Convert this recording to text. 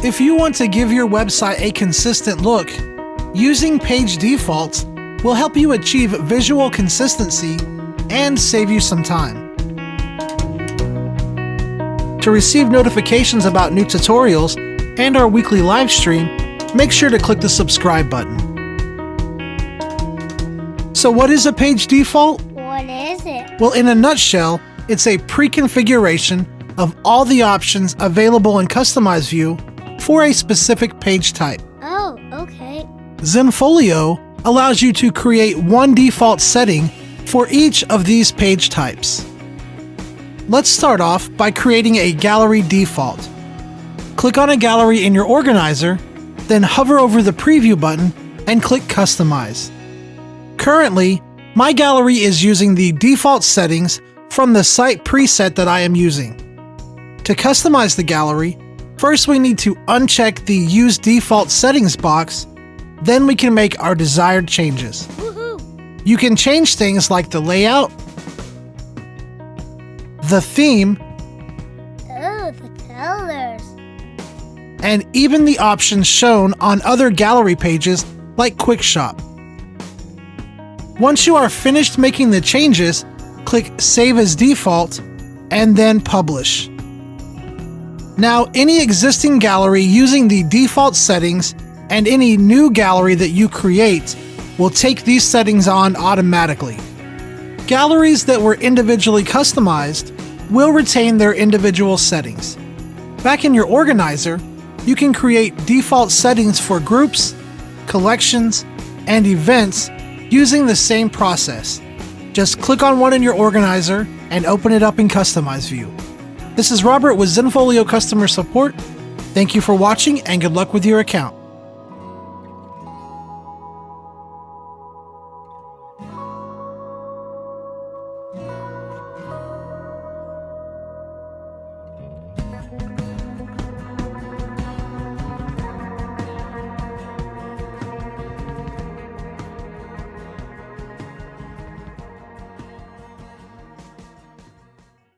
If you want to give your website a consistent look, using page defaults will help you achieve visual consistency and save you some time. To receive notifications about new tutorials and our weekly live stream, make sure to click the subscribe button. So what is a page default? What is it? Well, in a nutshell, it's a pre-configuration of all the options available in Customize View for a specific page type. Oh, okay. Zenfolio allows you to create one default setting for each of these page types. Let's start off by creating a gallery default. Click on a gallery in your organizer, then hover over the preview button and click Customize. Currently, my gallery is using the default settings from the site preset that I am using. To customize the gallery, first we need to uncheck the Use Default Settings box, then we can make our desired changes. Woohoo! You can change things like the layout, the theme, Oh, the colors. and even the options shown on other gallery pages like Quick Shop. Once you are finished making the changes, click Save as Default and then Publish. Now, any existing gallery using the default settings and any new gallery that you create will take these settings on automatically. Galleries that were individually customized will retain their individual settings. Back in your organizer, you can create default settings for groups, collections, and events using the same process. Just click on one in your organizer and open it up in Customize View. This is Robert with Zenfolio Customer Support. Thank you for watching and good luck with your account.